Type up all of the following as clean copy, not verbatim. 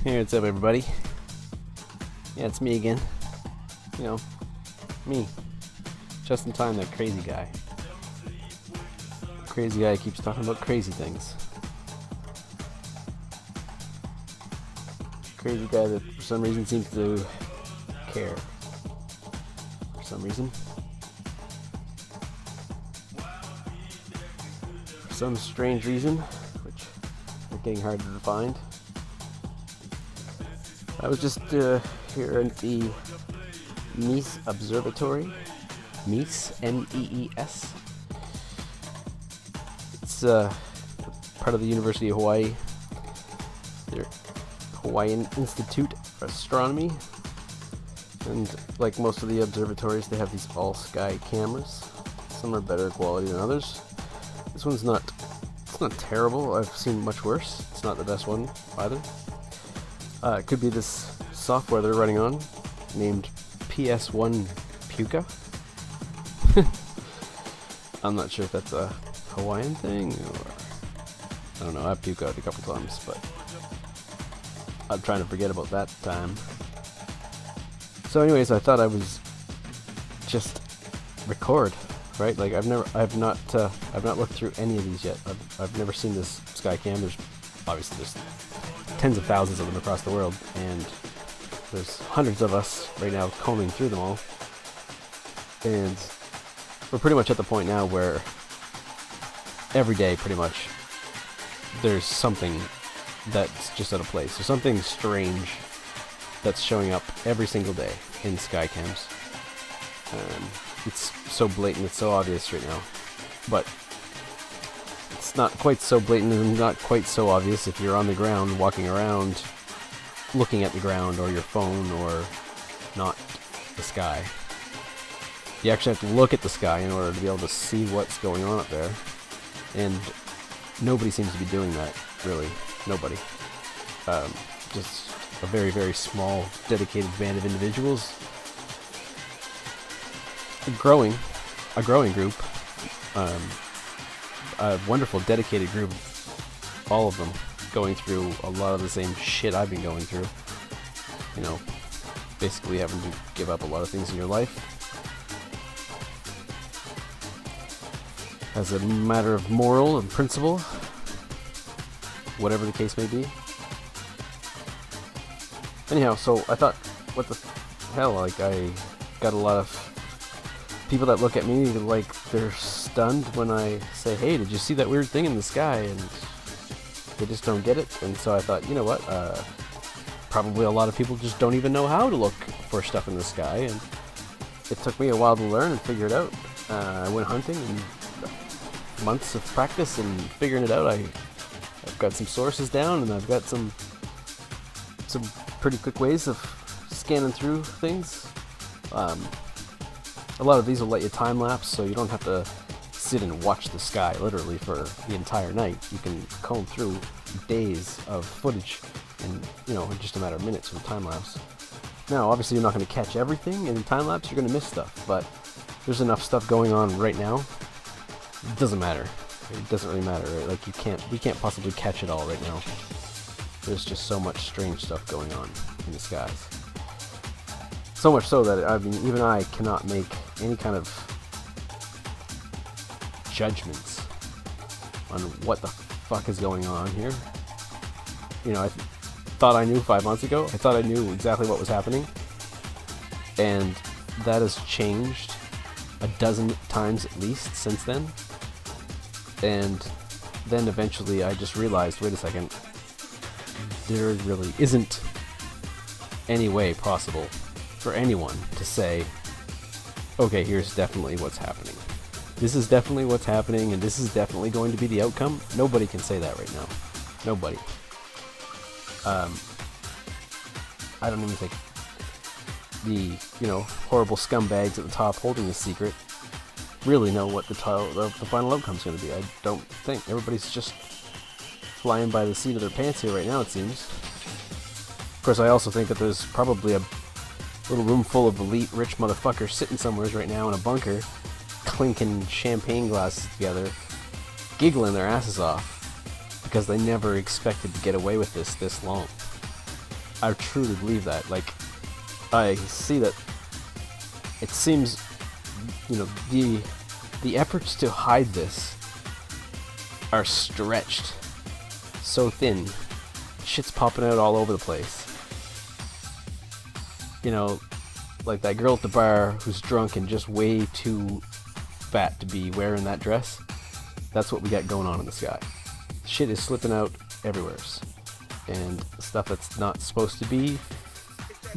Hey, what's up, everybody? Yeah, it's me again. You know, me. Just in time, that crazy guy. Crazy guy keeps talking about crazy things. Crazy guy that for some reason seems to care. For some reason. For some strange reason, which is getting harder to find. I was just here at the MEES Observatory. MEES, M-E-E-S. It's part of the University of Hawaii. Their Hawaiian Institute of Astronomy. And like most of the observatories, they have these all-sky cameras. Some are better quality than others. This one's not terrible. I've seen much worse. It's not the best one either. It could be this software they're running on, named PS1 Puka. I'm not sure if that's a Hawaiian thing, or I don't know. I've Puka a couple times, but I'm trying to forget about that time. So, anyways, I thought I was just record, right? Like I've not looked through any of these yet. I've never seen this Skycam. There's tens of thousands of them across the world, and there's hundreds of us right now combing through them all. And we're pretty much at the point now where every day, pretty much, there's something that's just out of place. There's something strange that's showing up every single day in Skycams. It's so blatant, it's so obvious right now. But it's not quite so blatant and not quite so obvious if you're on the ground, walking around, looking at the ground or your phone or not the sky. You actually have to look at the sky in order to be able to see what's going on up there. And nobody seems to be doing that, really. Nobody. Just a very, very small, dedicated band of individuals. A growing group. A wonderful, dedicated group, all of them going through a lot of the same shit I've been going through. You know, basically having to give up a lot of things in your life as a matter of moral and principle, whatever the case may be. Anyhow, so I thought, what the hell, like, I got a lot of people that look at me like they're stunned when I say, hey, did you see that weird thing in the sky? And they just don't get it. And so I thought, you know what, probably a lot of people just don't even know how to look for stuff in the sky, and it took me a while to learn and figure it out. I went hunting, and months of practice and figuring it out. I've got some sources down, and I've got some pretty quick ways of scanning through things. A lot of these will let you time lapse, so you don't have to sit and watch the sky literally for the entire night. You can comb through days of footage in just a matter of minutes with a time lapse. Now, obviously, you're not going to catch everything in time lapse. You're going to miss stuff, but there's enough stuff going on right now. It doesn't matter. It doesn't really matter, right? Like we can't possibly catch it all right now. There's just so much strange stuff going on in the skies. So much so that, even I cannot make any kind of judgments on what the fuck is going on here. You know, I thought I knew 5 months ago. I thought I knew exactly what was happening. And that has changed a dozen times at least since then. And then eventually I just realized, wait a second, there really isn't any way possible for anyone to say, okay, here's definitely what's happening. This is definitely what's happening, and this is definitely going to be the outcome. Nobody can say that right now. Nobody. I don't even think the, horrible scumbags at the top holding the secret really know what the final outcome's going to be. I don't think. Everybody's just flying by the seat of their pants here right now, it seems. Of course, I also think that there's probably a little room full of elite rich motherfuckers sitting somewhere right now in a bunker, clinking champagne glasses together, giggling their asses off, because they never expected to get away with this long. I truly believe that. Like, I see that it seems, you know, the efforts to hide this are stretched so thin. Shit's popping out all over the place. You know, like that girl at the bar who's drunk and just way too fat to be wearing that dress. That's what we got going on in the sky. Shit is slipping out everywhere. And stuff that's not supposed to be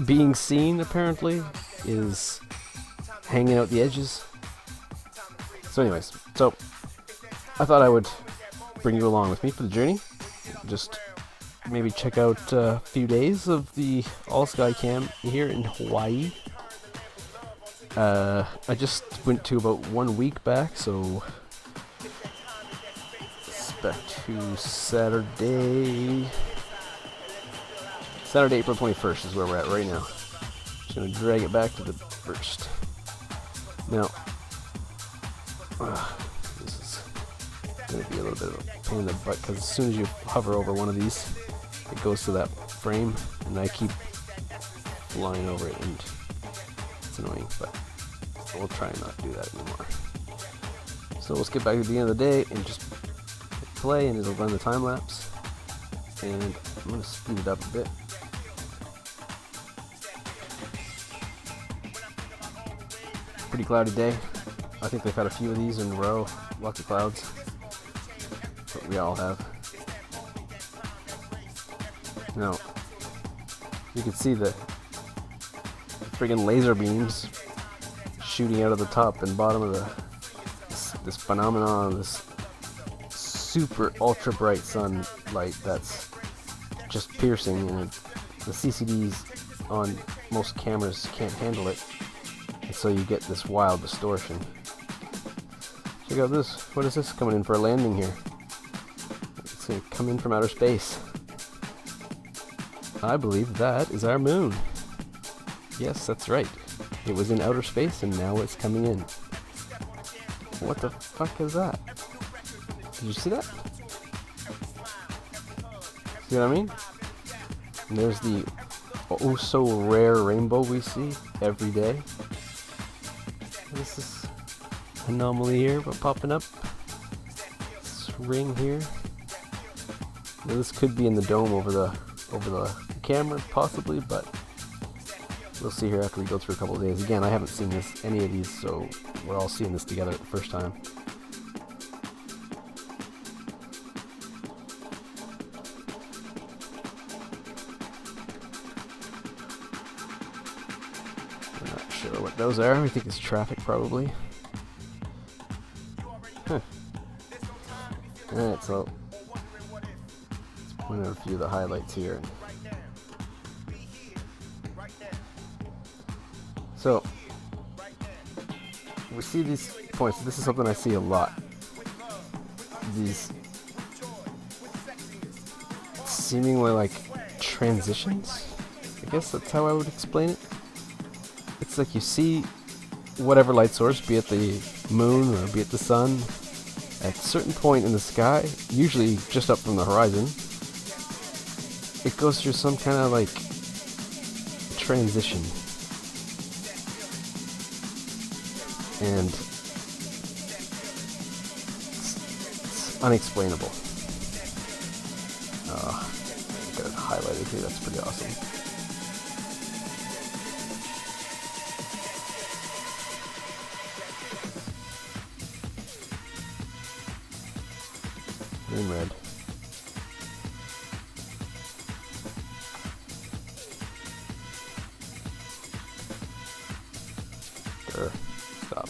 being seen, apparently, is hanging out the edges. So anyways, so I thought I would bring you along with me for the journey. Just maybe check out a few days of the all-sky cam here in Hawaii. I just went to about 1 week back, so it's back to Saturday, April 21st is where we're at right now. Just gonna drag it back to the 1st. Now, this is gonna be a little bit of a pain in the butt because as soon as you hover over one of these, it goes to that frame, and I keep flying over it, and it's annoying, but we'll try and not do that anymore. So let's get back to the end of the day and just hit play, and it'll run the time lapse. And I'm gonna speed it up a bit. Pretty cloudy day. I think they've had a few of these in a row. Lots of clouds. That's what we all have. Now, you can see the friggin' laser beams shooting out of the top and bottom of this phenomenon, this super ultra bright sunlight that's just piercing, and the CCDs on most cameras can't handle it, and so you get this wild distortion. Check out this. What is this coming in for a landing here? It's gonna come in from outer space. I believe that is our moon. Yes, that's right. It was in outer space and now it's coming in. What the fuck is that? Did you see that? See what I mean? And there's the oh so rare rainbow we see every day. This is anomaly here, but popping up. This ring here. Now this could be in the dome over the camera, possibly, but we'll see here after we go through a couple of days. Again, I haven't seen any of these, so we're all seeing this together the first time. I'm not sure what those are. I think it's traffic, probably. Huh. Alright, so let's point out a few of the highlights here. So, we see these points. This is something I see a lot. These seemingly like transitions. I guess that's how I would explain it. It's like you see whatever light source, be it the moon or be it the sun, at a certain point in the sky, usually just up from the horizon, it goes through some kind of like transition. And it's unexplainable. Got it highlighted here, that's pretty awesome. Green red. Sure. Stop.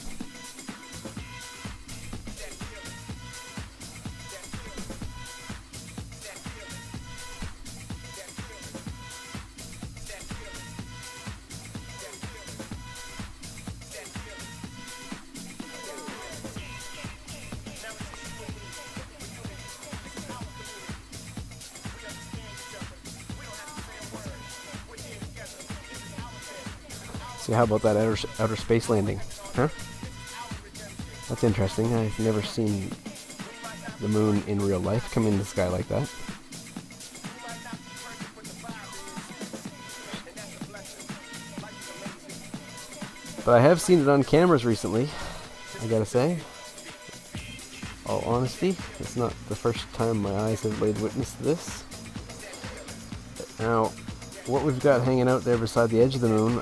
See, how about that outer space landing? Huh? That's interesting. I've never seen the moon in real life come in the sky like that. But I have seen it on cameras recently, I gotta say. All honesty, it's not the first time my eyes have laid witness to this. Now, what we've got hanging out there beside the edge of the moon,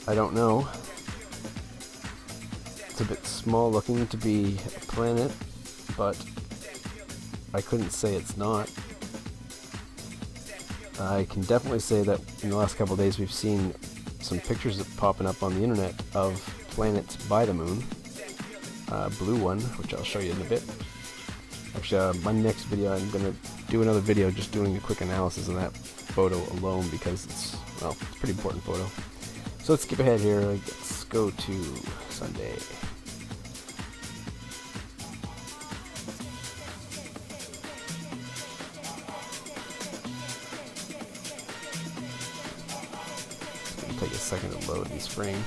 I don't know. It's a bit small looking to be a planet, but I couldn't say it's not. I can definitely say that in the last couple of days we've seen some pictures popping up on the internet of planets by the moon. Blue one, which I'll show you in a bit. Actually, my next video, I'm going to do another video just doing a quick analysis of that photo alone because it's, well, it's a pretty important photo. So let's skip ahead here. Let's go to Sunday. It's going to take a second to load these frames.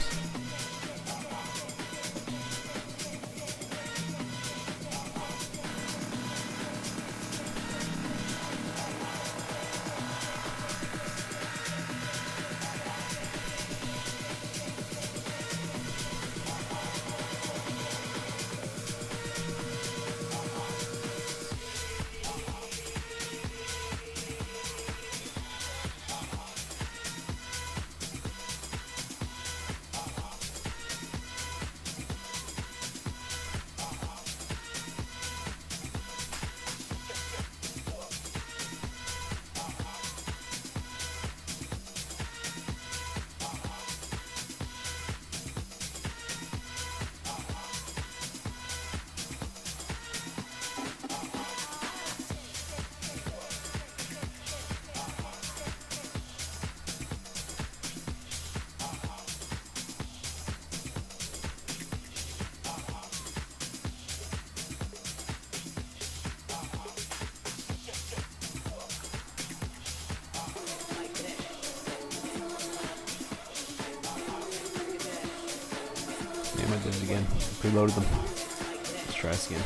I did it again. Preloaded them. Let's try this again.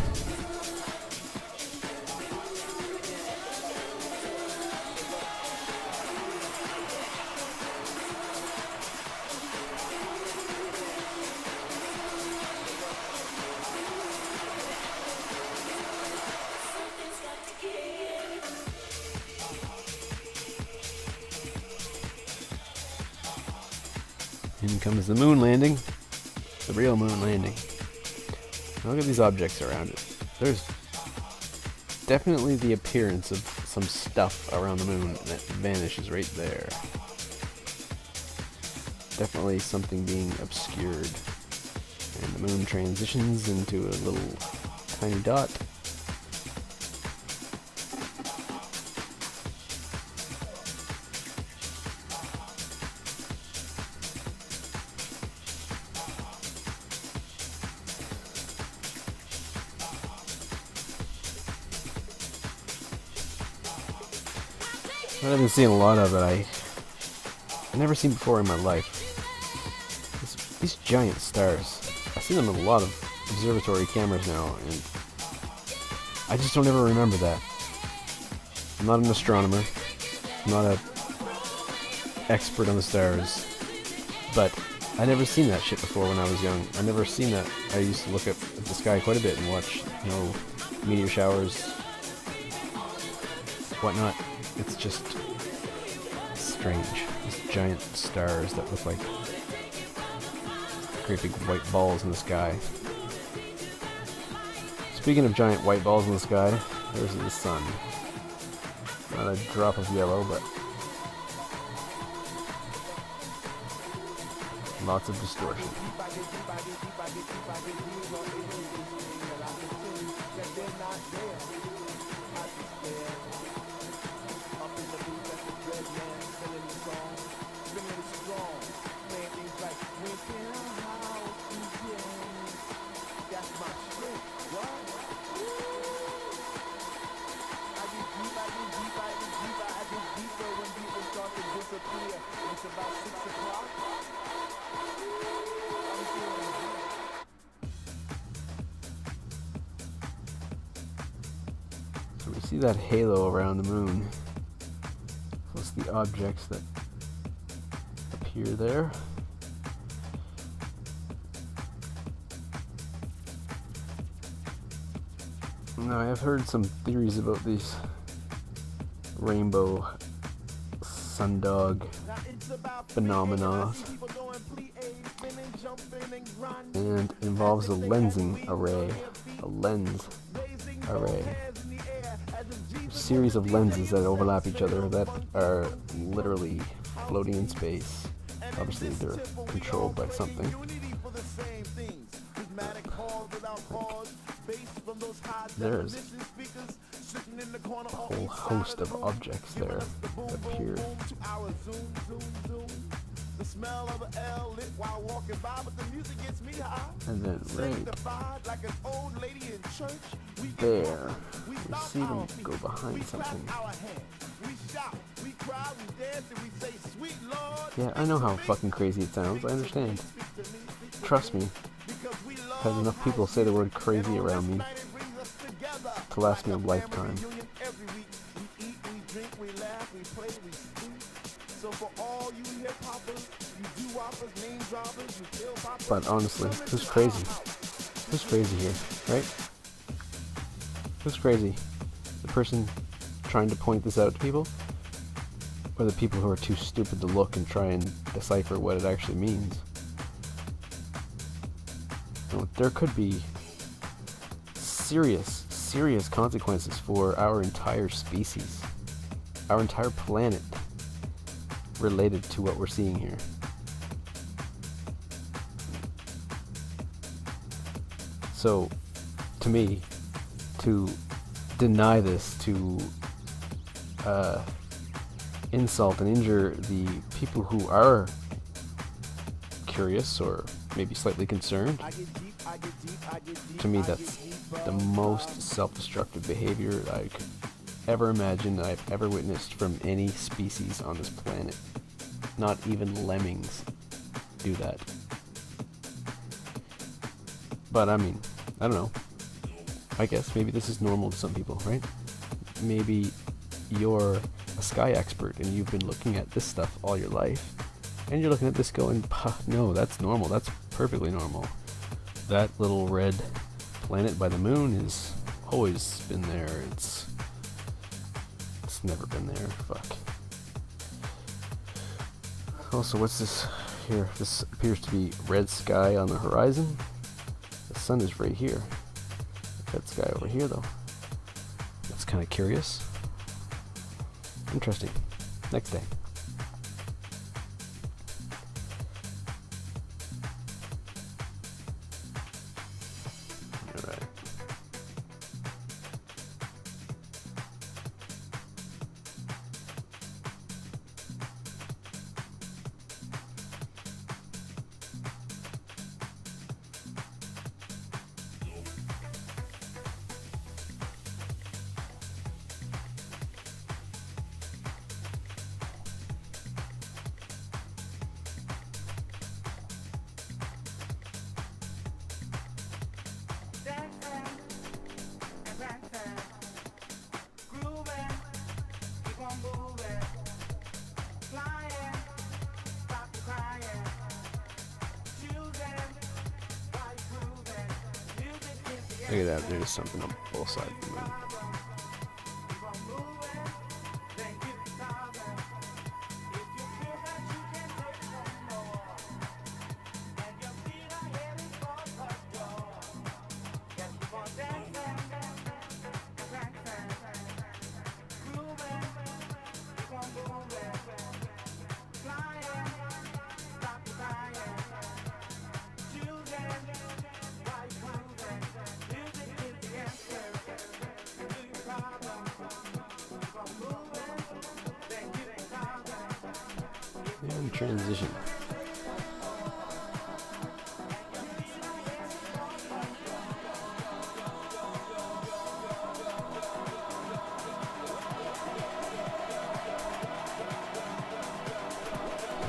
In comes the moon landing. The real moon landing. Now look at these objects around it. There's definitely the appearance of some stuff around the moon that vanishes right there. Definitely something being obscured. And the moon transitions into a little tiny dot. What I've been seeing a lot of that I've never seen before in my life. These giant stars. I see them in a lot of observatory cameras now, and I just don't ever remember that. I'm not an astronomer. I'm not an expert on the stars. But I never seen that shit before when I was young. I never seen that. I used to look up at the sky quite a bit and watch, you know, meteor showers, whatnot. It's just strange. These giant stars that look like great big white balls in the sky. Speaking of giant white balls in the sky, there's the sun. Not a drop of yellow, but lots of distortion. So we see that halo around the moon, plus the objects that appear there. Now, I have heard some theories about these rainbow sundog phenomena, and involves a lensing array, a lens array, a series of lenses that overlap each other that are literally floating in space. Obviously, they're controlled by something. There's a whole host of objects there that appear. And then right there, we see them go behind something. Yeah, I know how fucking crazy it sounds. I understand. Trust me. I've had enough people say the word crazy around me to last me a lifetime. But honestly, who's crazy? Who's crazy here, right? Who's crazy? The person trying to point this out to people? Or the people who are too stupid to look and try and decipher what it actually means? You know, there could be serious consequences for our entire species, our entire planet, related to what we're seeing here. So, to me, to deny this, to insult and injure the people who are curious or maybe slightly concerned, to me that's the most self-destructive behavior I could ever imagine that I've ever witnessed from any species on this planet. Not even lemmings do that. But I mean, I don't know. I guess maybe this is normal to some people, right? Maybe you're a sky expert and you've been looking at this stuff all your life, and you're looking at this going, no, that's normal, that's perfectly normal. That little red planet by the moon has always been there. It's never been there. Fuck. Also, what's this here? This appears to be red sky on the horizon. The sun is right here. Red sky over here, though. That's kind of curious. Interesting. Next day. Alright. Look at that, there's something on both sides of the moon. And transition.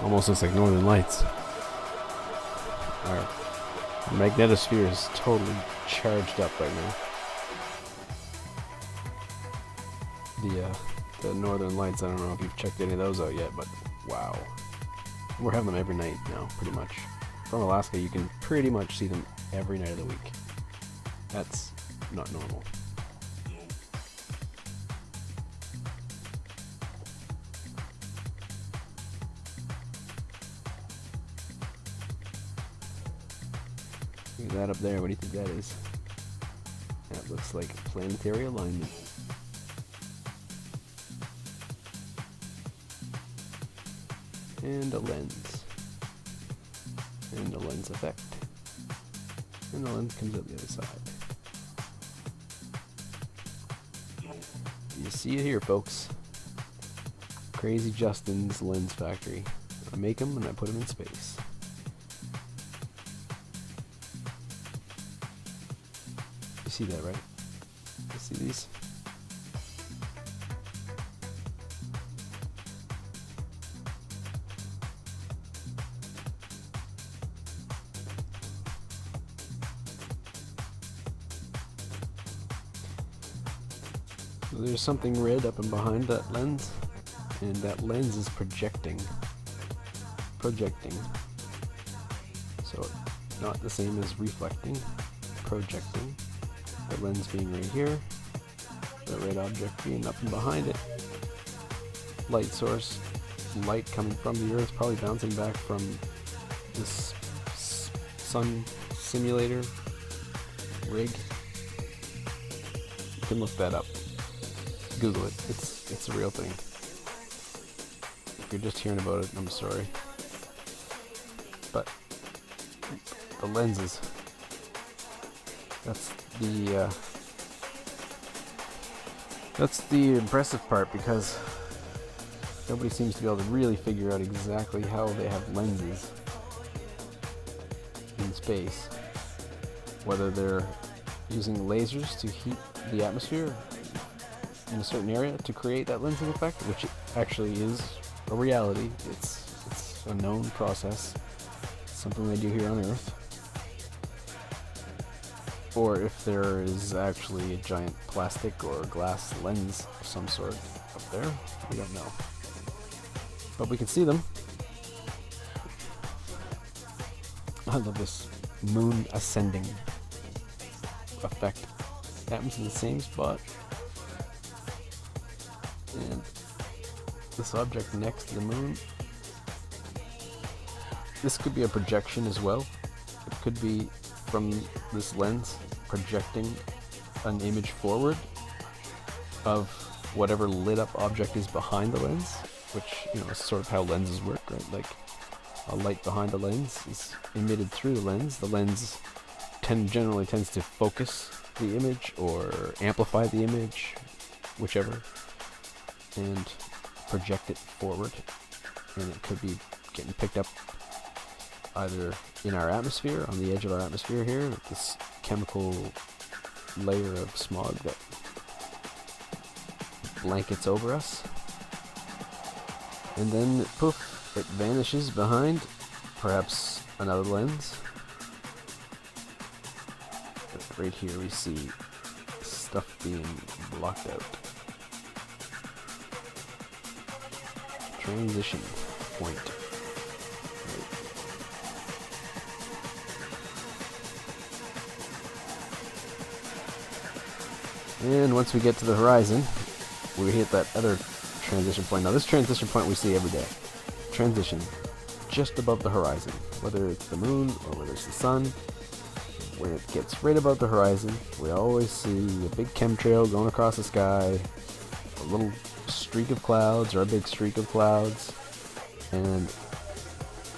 Almost looks like Northern Lights. Our magnetosphere is totally charged up right now. The Northern Lights, I don't know if you've checked any of those out yet, but wow. We're having them every night now, pretty much. From Alaska, you can pretty much see them every night of the week. That's not normal. Look at that up there. What do you think that is? That looks like planetary alignment. And a lens. And a lens effect. And the lens comes out the other side. You see it here, folks. Crazy Justin's lens factory. I make them and I put them in space. You see that, right? You see these? So there's something red up and behind that lens, and that lens is projecting. So not the same as reflecting, projecting. The lens being right here, the red object being up and behind it. Light source, light coming from the Earth, probably bouncing back from this sun simulator rig. You can look that up. Google it. It's a real thing. If you're just hearing about it, I'm sorry. But the lenses, that's the impressive part, because nobody seems to be able to really figure out exactly how they have lenses in space. Whether they're using lasers to heat the atmosphere in a certain area to create that lensing effect, which actually is a reality. It's a known process, something they do here on Earth. Or if there is actually a giant plastic or glass lens of some sort up there, we don't know. But we can see them. I love this moon ascending effect. It happens in the same spot. And this object next to the moon, this could be a projection as well. It could be from this lens projecting an image forward of whatever lit up object is behind the lens, which, you know, is sort of how lenses work, right? Like a light behind the lens is emitted through the lens. The lens generally tends to focus the image or amplify the image, whichever, and project it forward. And it could be getting picked up either in our atmosphere, on the edge of our atmosphere here, with this chemical layer of smog that blankets over us. And then, poof, it vanishes behind perhaps another lens. But right here we see stuff being blocked out. Transition point. And once we get to the horizon, we hit that other transition point. Now this transition point we see every day. Transition just above the horizon. Whether it's the moon or whether it's the sun, when it gets right above the horizon, we always see a big chemtrail going across the sky, a little streak of clouds or a big streak of clouds, and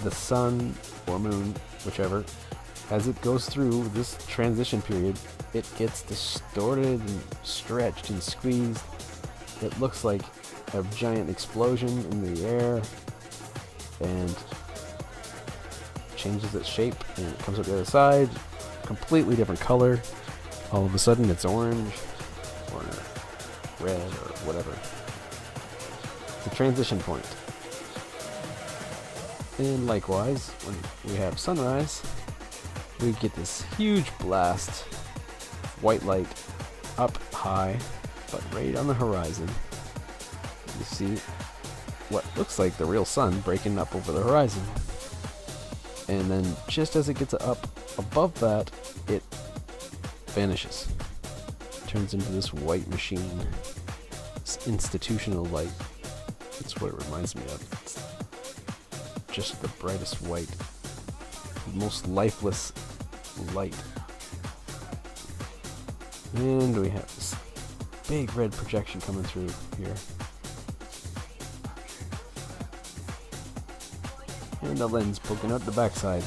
the sun or moon, whichever, as it goes through this transition period, it gets distorted and stretched and squeezed. It looks like a giant explosion in the air, and changes its shape, and it comes up the other side, completely different color. All of a sudden it's orange or red or whatever. It's a transition point. And likewise, when we have sunrise, we get this huge blast, white light up high, but right on the horizon. You see what looks like the real sun breaking up over the horizon. And then just as it gets up above that, it vanishes. Turns into this white machine. This institutional light. That's what it reminds me of. It's just the brightest white, most lifeless light. And we have this big red projection coming through here. And the lens poking out the backside.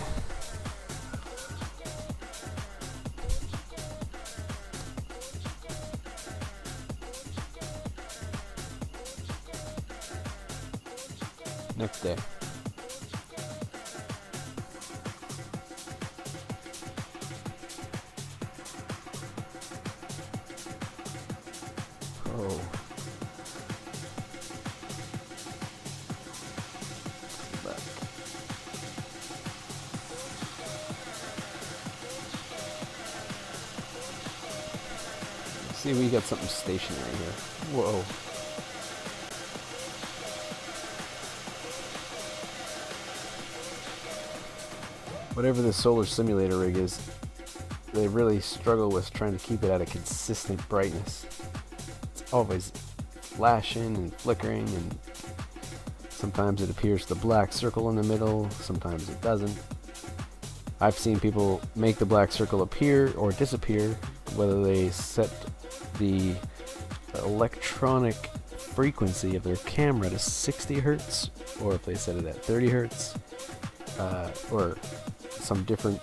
Next day. Oh. Back. See, we got something stationary here. Whoa. Whatever this solar simulator rig is, they really struggle with trying to keep it at a consistent brightness. It's always flashing and flickering, and sometimes it appears the black circle in the middle, sometimes it doesn't. I've seen people make the black circle appear or disappear, whether they set the electronic frequency of their camera to 60 hertz, or if they set it at 30 hertz, or some different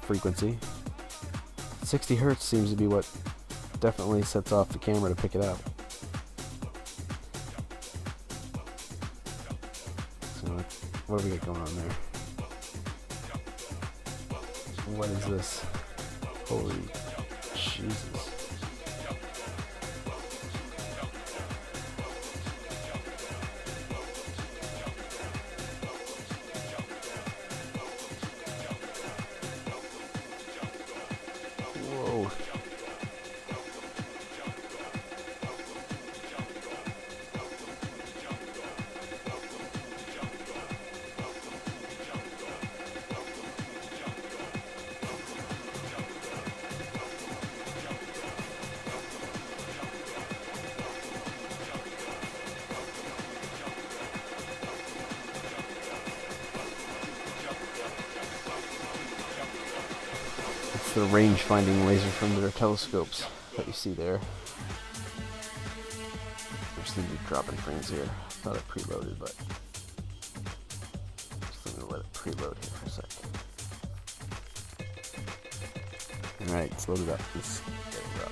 frequency. 60 hertz seems to be what definitely sets off the camera to pick it up. So what do we got going on there? What is this? Holy Jesus. Whoa. The range-finding laser from their telescopes that you see there. I seem to be dropping frames here. Thought it preloaded, but just let it preload here for a sec. Alright, it's loaded up. Let's get it rock.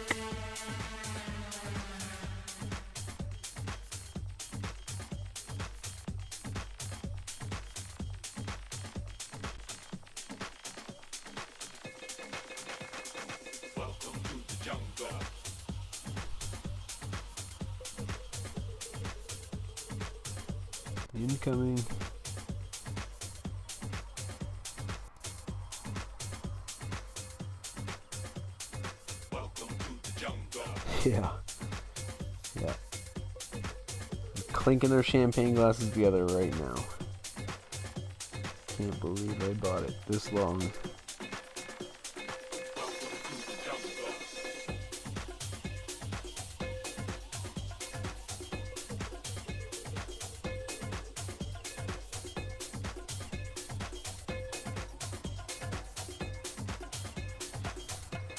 Incoming. Welcome to the jungle. Yeah. Yeah. Clinking their champagne glasses together right now. Can't believe I bought it this long.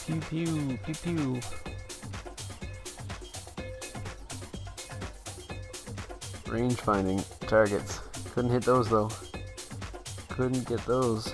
Pew pew, pew pew. Range finding targets. Couldn't hit those though. Couldn't get those.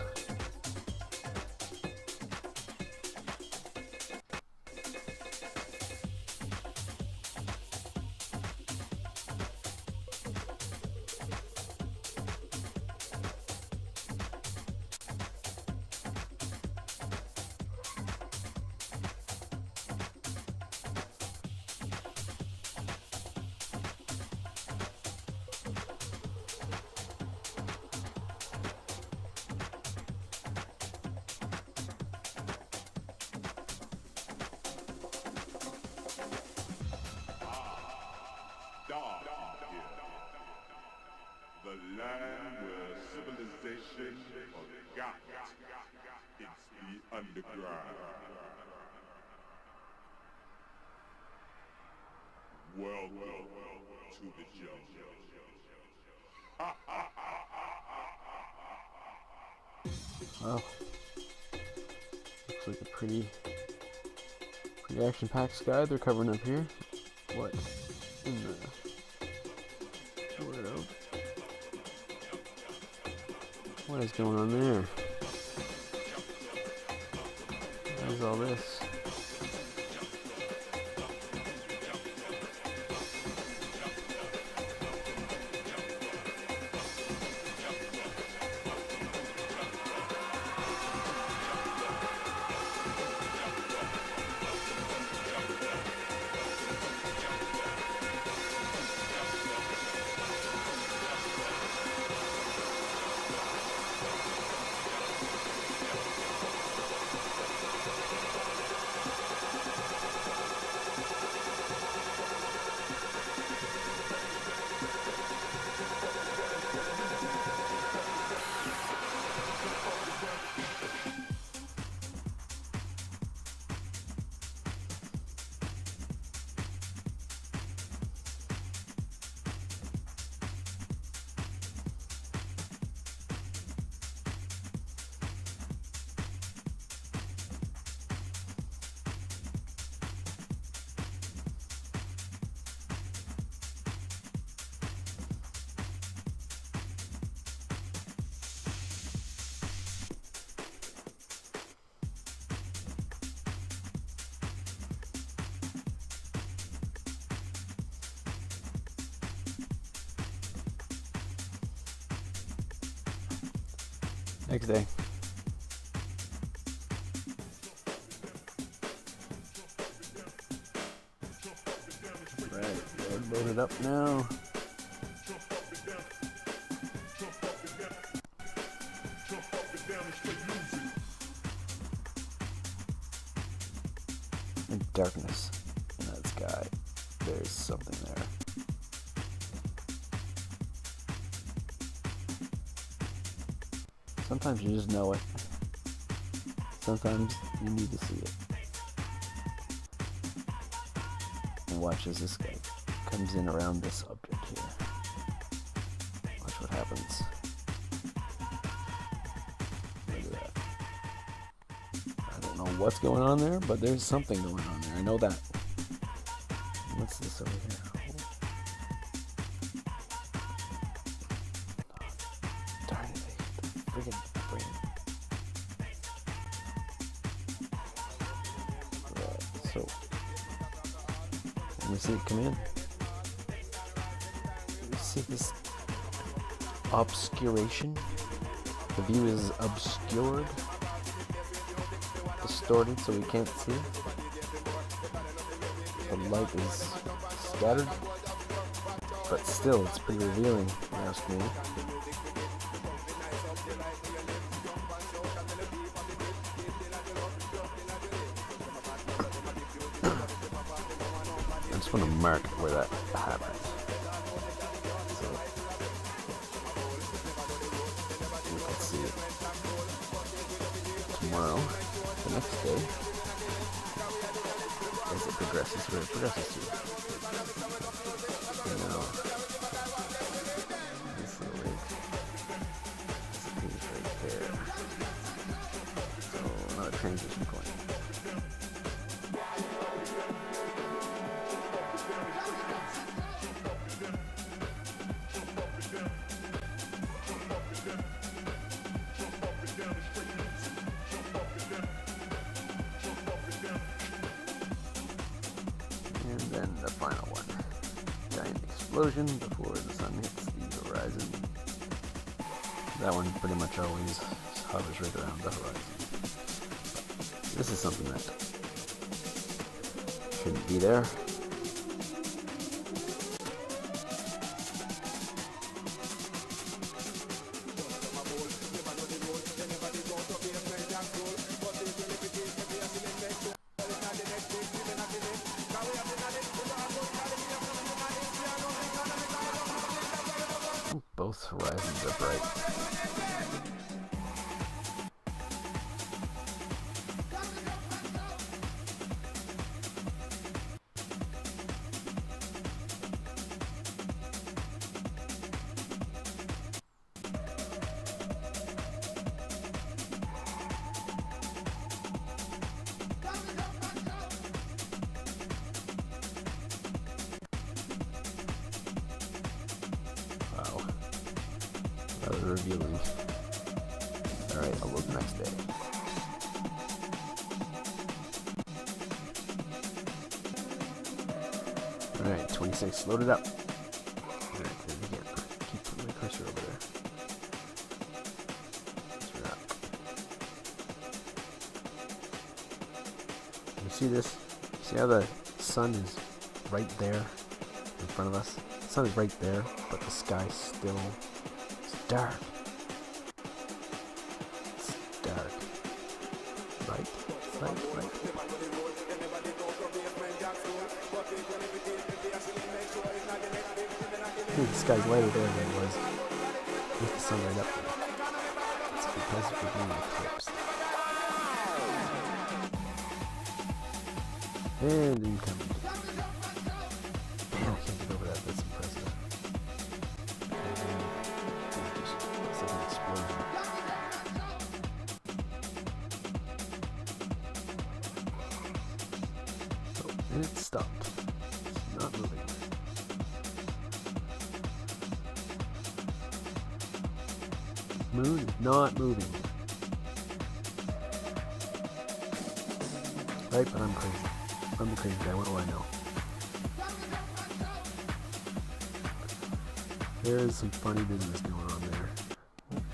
The land where civilization forgot it's the underground. Welcome to the jungle. Well, like a pretty action-packed sky they're covering up here. What in the world? What is going on there? What is all this? Next day. Right, we're loaded up now. And darkness in that sky. There's something there. Sometimes you just know it. Sometimes you need to see it. And watch as this guy comes in around this object here. Watch what happens. Look at that. I don't know what's going on there, but there's something going on there. I know that. What's this over here? So, let me see it come in. You see this obscuration? The view is obscured, distorted, so we can't see. The light is scattered, but still, it's pretty revealing, if you ask me. I just want to mark where that happened. So we can see it tomorrow, the next day, as it progresses, where it progresses to. You know, this little rig is right there. So another transition point. And then the final one. Giant explosion before the sun hits the horizon. That one pretty much always hovers right around the horizon. This is something that shouldn't be there. Both horizons are bright. rather revealing. Alright, I'll load the next day. Alright, 26, load it up. Alright, then again, keep putting my cursor over there. That's right. You see this? See how the sun is right there in front of us? The sun is right there, but the sky's still... It's dark. It's dark. Right? Right. I think the sky's lighter there than it was with the sun right up there. It's because we're being eclipsed. And incoming. Man, I can't get over that. That's impressive. And then just it's like an explosion. So, and it stopped. It's not moving. Moon is not moving. Right, but I'm crazy. I'm the crazy guy, what do I know? There's some funny business going on there.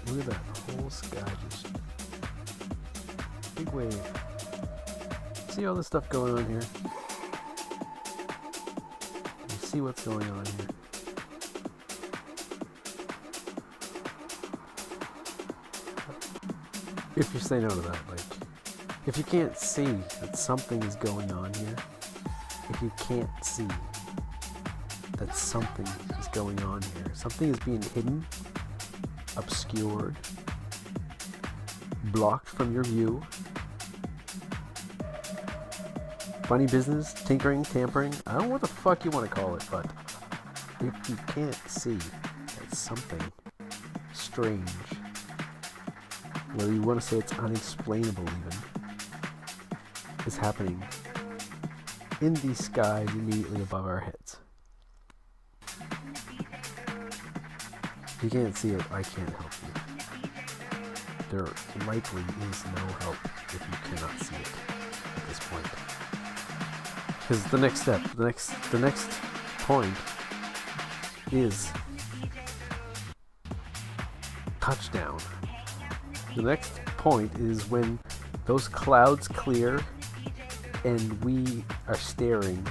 Look at that whole sky just... Big wave. See all this stuff going on here? You see what's going on here? If you say no to that, like, if you can't see that something is going on here, if you can't see that something is going on here, something is being hidden, obscured, blocked from your view, funny business, tinkering, tampering, I don't know what the fuck you want to call it, but if you can't see that something strange, whether you want to say it's unexplainable even, is happening in these skies immediately above our heads. If you can't see it, I can't help you. There likely is no help if you cannot see it at this point. Because the next step, the next point is touchdown. The next point is when those clouds clear and we are staring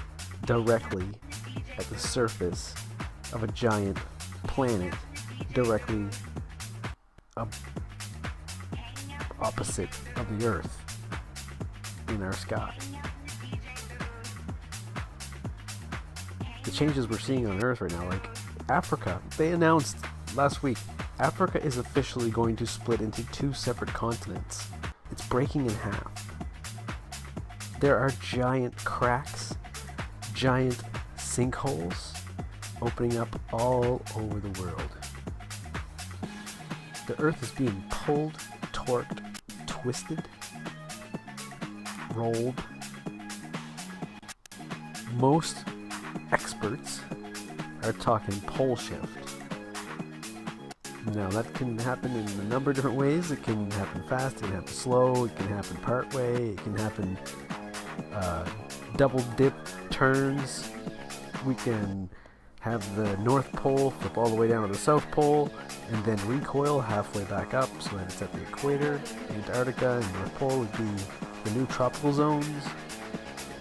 directly at the surface of a giant planet directly opposite of the Earth in our sky. The changes we're seeing on Earth right now, like Africa, they announced last week, Africa is officially going to split into 2 separate continents. It's breaking in half. There are giant cracks, giant sinkholes opening up all over the world. The Earth is being pulled, torqued, twisted, rolled. Most experts are talking pole shift. Now that can happen in a number of different ways. It can happen fast, it can happen slow, it can happen part way, it can happen double dip turns. We can have the North Pole flip all the way down to the South Pole and then recoil halfway back up so that it's at the equator. Antarctica and North Pole would be the new tropical zones.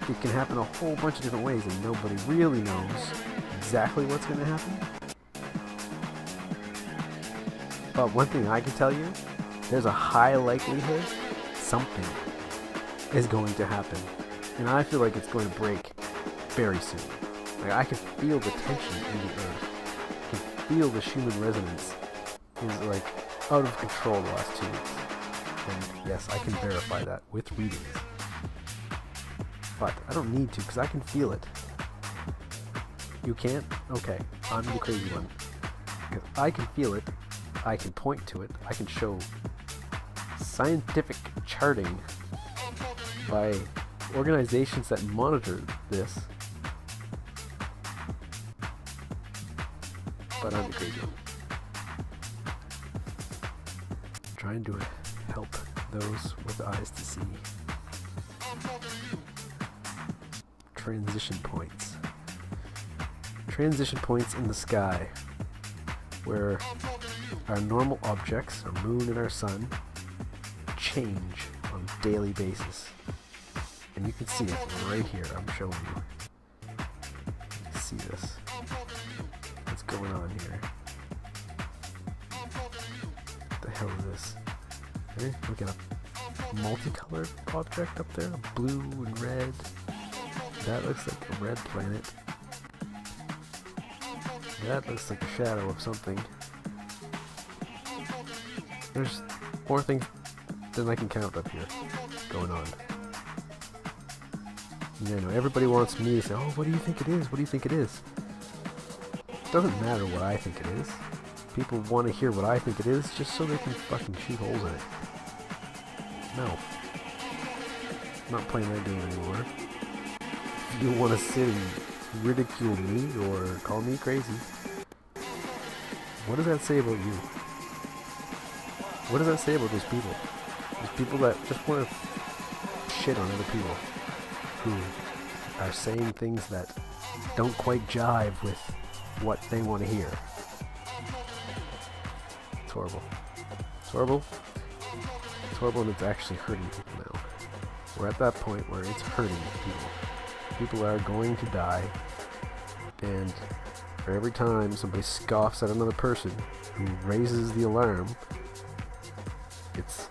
It can happen a whole bunch of different ways and nobody really knows exactly what's going to happen. But one thing I can tell you, there's a high likelihood something is going to happen. And I feel like it's going to break very soon. Like I can feel the tension in the Earth. I can feel the Schumann resonance is like out of control the last 2 weeks. And yes, I can verify that with readings. But I don't need to because I can feel it. You can't? Okay, I'm the crazy one. Because I can feel it. I can point to it. I can show scientific charting by organizations that monitor this. But I'm the crazy one. trying to help those with eyes to see. Transition points. Transition points in the sky where our normal objects, our moon and our sun, change on a daily basis. And you can see it right here. I'm showing you. You can see this. What's going on here? What the hell is this? Okay, look at a multicolored object up there. Blue and red. That looks like a red planet. That looks like a shadow of something. There's more things than I can count up here going on. You know, everybody wants me to say, oh, what do you think it is? What do you think it is? It doesn't matter what I think it is. People want to hear what I think it is just so they can fucking shoot holes in it. No. I'm not playing that game anymore. If you want to sit and ridicule me or call me crazy, what does that say about you? What does that say about those people? Those people that just want to shit on other people who are saying things that don't quite jive with what they want to hear. It's horrible. It's horrible. It's horrible, and it's actually hurting people now. We're at that point where it's hurting people. People are going to die, and for every time somebody scoffs at another person who raises the alarm, it's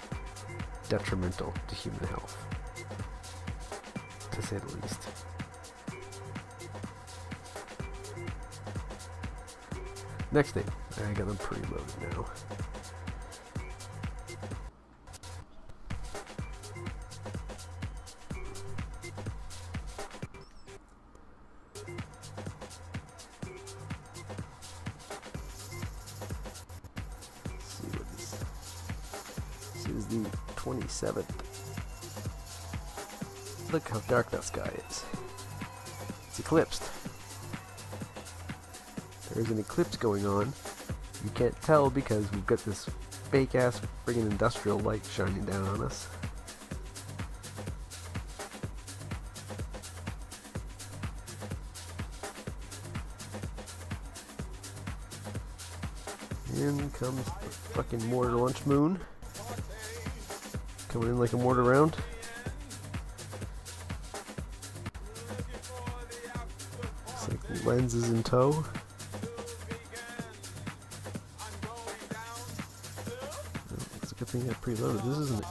detrimental to human health, to say the least. Next thing, I got them preloaded now. This is the 27th. Look how dark that sky is. It's eclipsed. There's an eclipse going on. You can't tell because we've got this fake ass friggin' industrial light shining down on us. In comes the fucking mortar lunch moon. Coming in like a mortar round. Looks like the lens is in tow. It's a good thing I preloaded. This isn't it.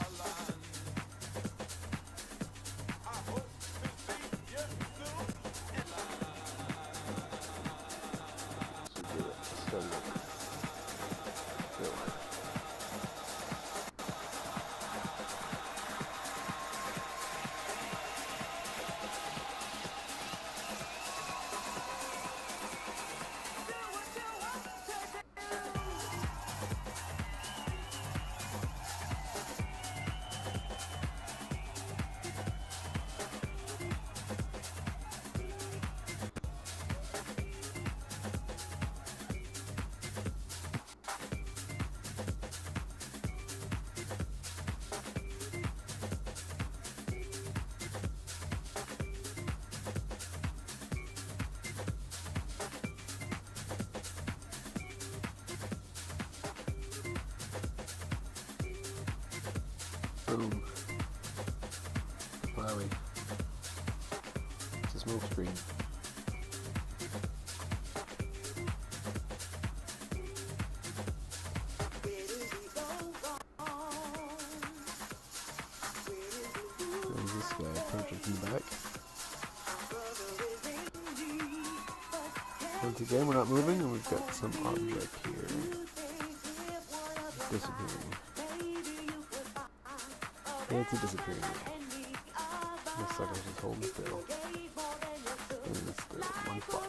Boom. Wowie. It's a smoke screen. There's this guy approaching from the back. Once again, we're not moving, and we've got some object here. Disappearing. It's disappearing now. This sucker's just holding still. And it's still one spot.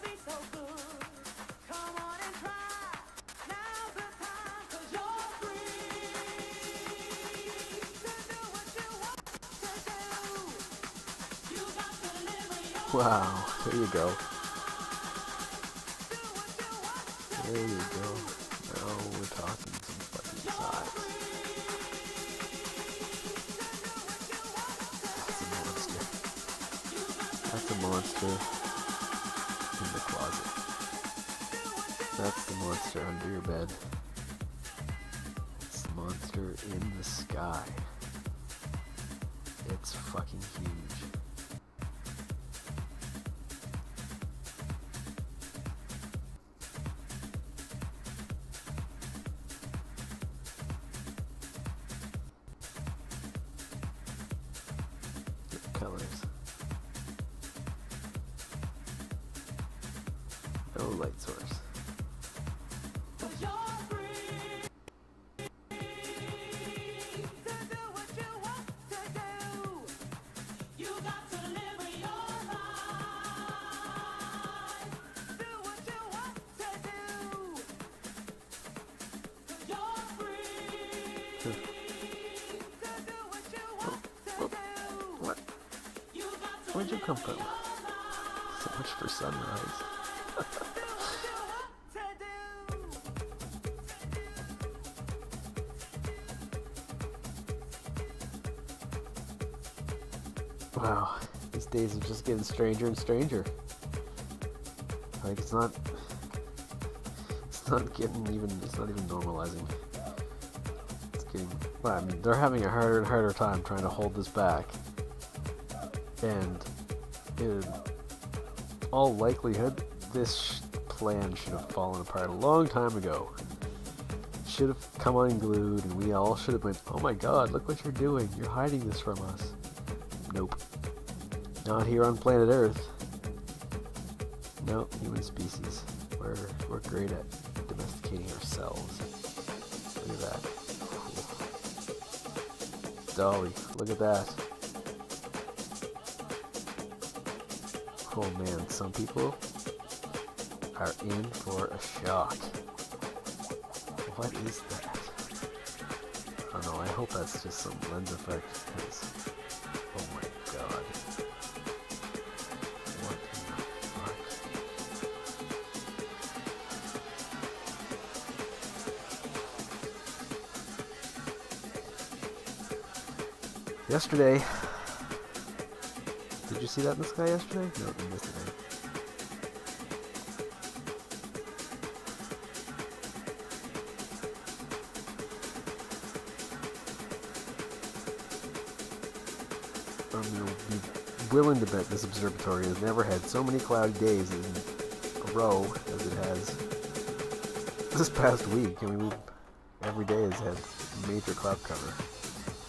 Wow, there you go. There you go. Now we're talking some fucking size. the monster in the closet. That's the monster under your bed. It's the monster in the sky. It's fucking huge. Colors. No light source. What? Where'd you come from? So much for sunrise. Wow, these days are just getting stranger and stranger. Like it's not even normalizing. It's getting, well, I mean, they're having a harder and harder time trying to hold this back. And in all likelihood, this plan should have fallen apart a long time ago. Should have come unglued, and we all should have been, oh my god, look what you're doing. You're hiding this from us. Nope. Not here on planet Earth. No, human species. We're great at domesticating ourselves. Look at that. Cool. Dolly, look at that. Oh man, some people are in for a shock. What is that? I don't know, I hope that's just some lens effect, because, oh my god. What in the fuck? Yesterday, did you see that in the sky yesterday? No, you missed it. Be willing to bet this observatory has never had so many cloudy days in a row as it has this past week. I mean, every day has had major cloud cover.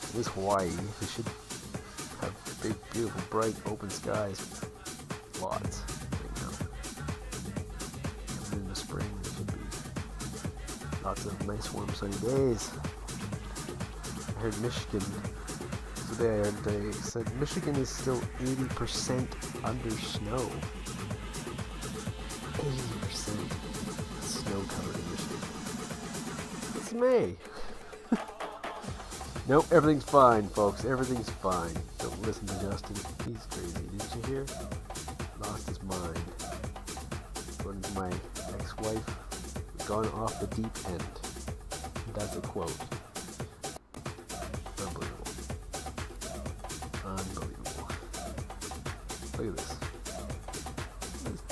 It is Hawaii. We should have big, beautiful, bright, open skies. Lots right now. And in the spring, there should be lots of nice, warm, sunny days. I heard Michigan. Today they said Michigan is still 80% under snow. 80% snow covered in Michigan. It's May. Nope, everything's fine, folks. Everything's fine. Don't listen to Justin. He's crazy. Didn't you hear? Lost his mind. According to my ex-wife, gone off the deep end. That's a quote. Unbelievable. Look at this. These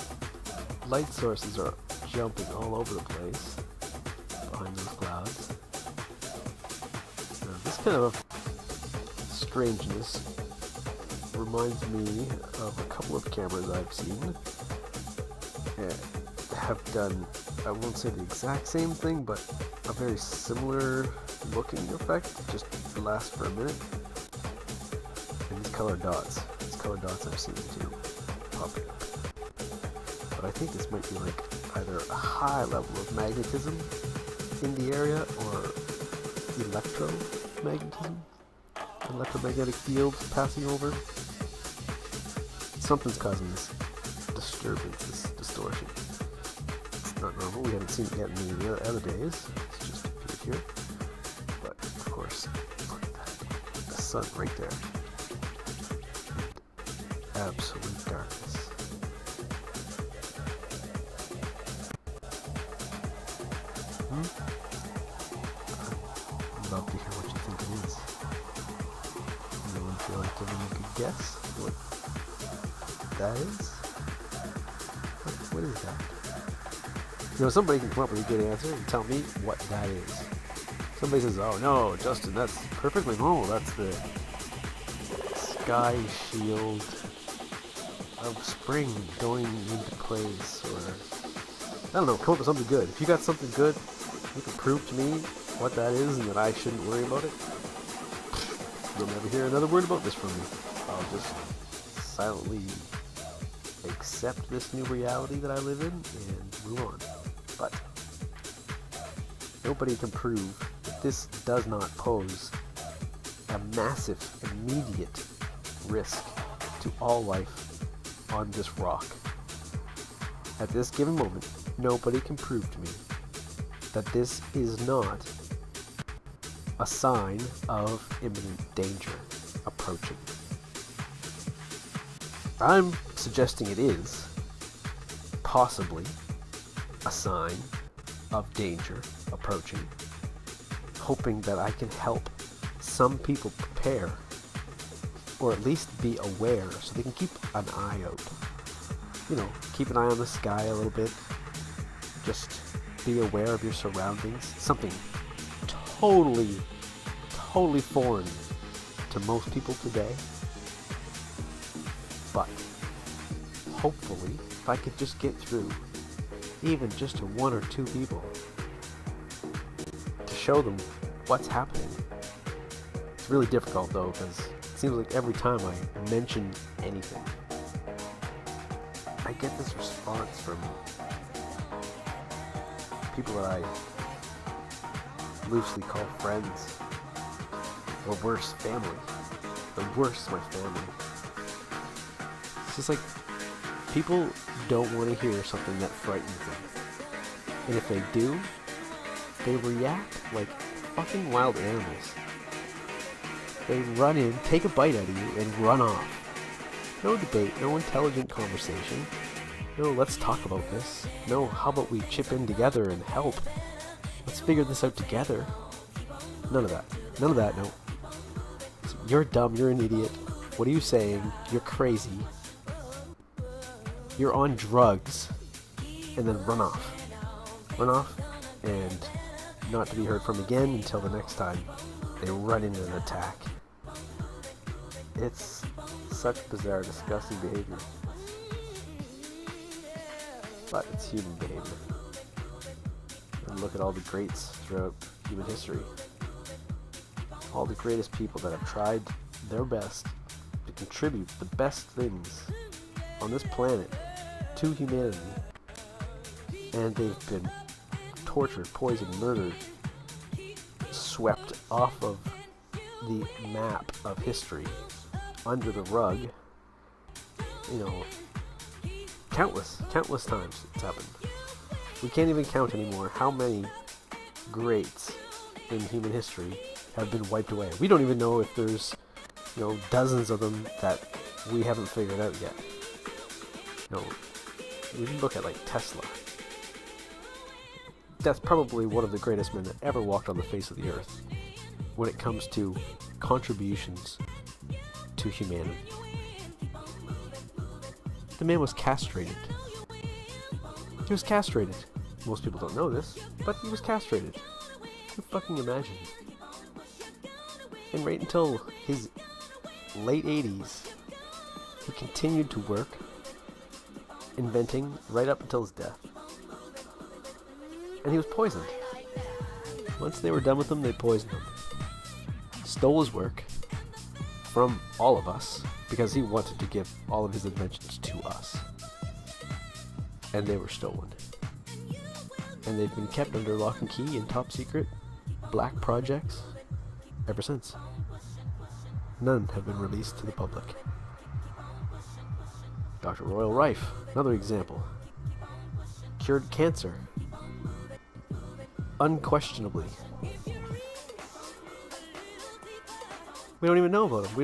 light sources are jumping all over the place behind those clouds. Now, this kind of strangeness reminds me of a couple of cameras I've seen have done, I won't say the exact same thing, but a very similar looking effect, just lasts for a minute. Colored dots. These colored dots I've seen too popping up. But I think this might be like either a high level of magnetism in the area or electromagnetic field passing over. Something's causing this disturbance, this distortion. It's not normal. We haven't seen it yet in any of the other days. It's just appeared here. But of course, look at that. The sun right there. Absolute darkness. I'd love to hear what you think it is. Anyone feel like giving a good guess? What that is? What is that? You know, somebody can come up with a good answer and tell me what that is. Somebody says, oh no, Justin, that's perfectly normal. That's the sky shield of spring going into place. Or, I don't know, come up with something good. If you got something good, you can prove to me what that is and that I shouldn't worry about it. You'll never hear another word about this from me. I'll just silently accept this new reality that I live in and move on. But nobody can prove that this does not pose a massive, immediate risk to all life on this rock. At this given moment, nobody can prove to me that this is not a sign of imminent danger approaching. I'm suggesting it is possibly a sign of danger approaching, hoping that I can help some people prepare, or at least be aware so they can keep an eye out. You know, keep an eye on the sky a little bit, just be aware of your surroundings. Something totally foreign to most people today. But hopefully, if I could just get through even just to one or two people to show them what's happening. It's really difficult though, because it seems like every time I mention anything, I get this response from people that I loosely call friends, or worse, family. The worst, my family. It's just like, people don't want to hear something that frightens them. And if they do, they react like fucking wild animals. They run in, take a bite out of you, and run off. No debate, no intelligent conversation. No, let's talk about this. No, how about we chip in together and help? Let's figure this out together. None of that. None of that, no. You're dumb, you're an idiot. What are you saying? You're crazy. You're on drugs. And then run off. Run off, and not to be heard from again until the next time they run into an attack. It's such bizarre, disgusting behavior. But it's human behavior. And look at all the greats throughout human history. All the greatest people that have tried their best to contribute the best things on this planet to humanity. And they've been tortured, poisoned, murdered, swept off of the map of history, under the rug. You know, countless times it's happened. We can't even count anymore how many greats in human history have been wiped away. We don't even know if there's, you know, dozens of them that we haven't figured out yet. You know, we can look at like Tesla. That's probably one of the greatest men that ever walked on the face of the earth when it comes to contributions to humanity. The man was castrated. He was castrated. Most people don't know this, but he was castrated. Can you fucking imagine? And right until his late 80s, he continued to work, inventing right up until his death. And he was poisoned. Once they were done with him, they poisoned him. Stole his work from all of us because he wanted to give all of his inventions to us. And they were stolen. And they've been kept under lock and key in top secret black projects ever since. None have been released to the public. Dr. Royal Rife, another example. Cured cancer. Unquestionably. We don't even know about him.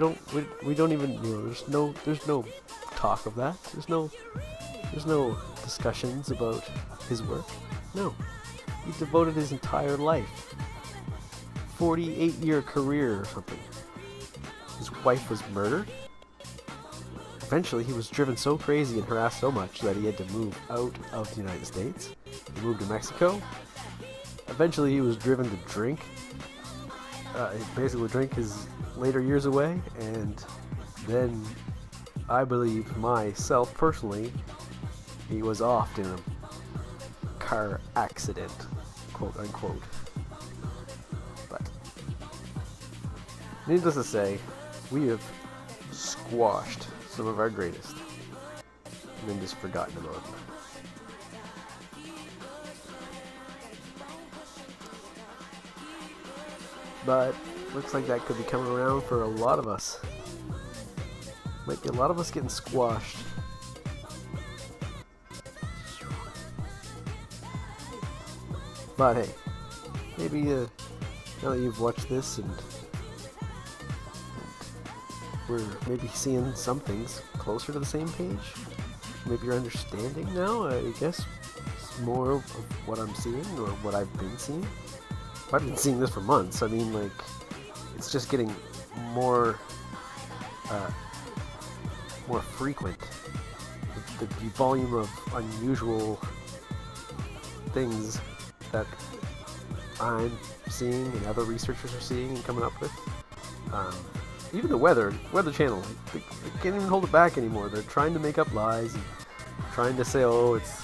We don't even, you know, there's no talk of that. There's no discussions about his work. No. He devoted his entire life, 48-year career or something. His wife was murdered. eventually he was driven so crazy and harassed so much that he had to move out of the United States. He moved to Mexico. Eventually he was driven to drink. Basically drink his later years away, and then I believe myself personally, he was off in a car accident, quote unquote. But needless to say, we have squashed some of our greatest and then just forgotten about them. But looks like that could be coming around for a lot of us. Might be a lot of us getting squashed. But hey, maybe now that you've watched this and we're maybe seeing some things closer to the same page, maybe you're understanding now, I guess, more of what I'm seeing or what I've been seeing. I've been seeing this for months. I mean, like, it's just getting more frequent. The volume of unusual things that I'm seeing and other researchers are seeing and coming up with. Even the Weather Channel, they can't even hold it back anymore. They're trying to make up lies and trying to say, oh, it's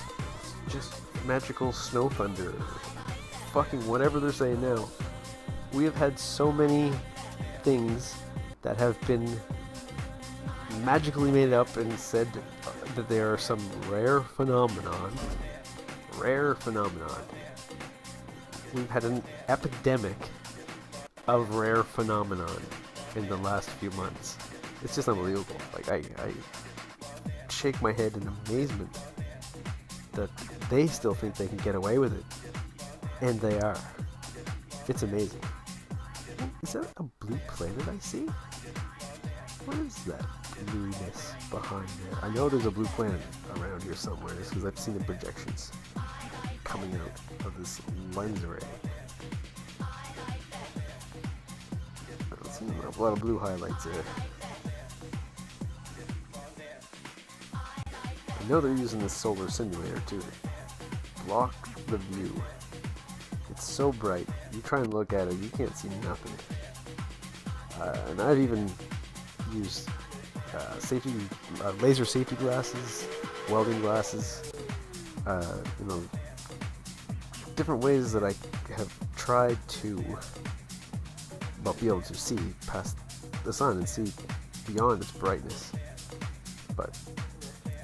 just magical snow thunder. Fucking whatever they're saying now. We have had so many things that have been magically made up and said that they are some rare phenomenon. We've had an epidemic of rare phenomenon in the last few months. It's just unbelievable. Like, I shake my head in amazement that they still think they can get away with it. And they are. It's amazing. Is that a blue planet I see? What is that blueness behind there? I know there's a blue planet around here somewhere, just because I've seen the projections coming out of this lens array. I see a lot of blue highlights there. I know they're using this solar simulator too. Block the view. It's so bright. You try and look at it, you can't see nothing. And I've even used laser safety glasses, welding glasses, different ways that I have tried to, be able to see past the sun and see beyond its brightness. But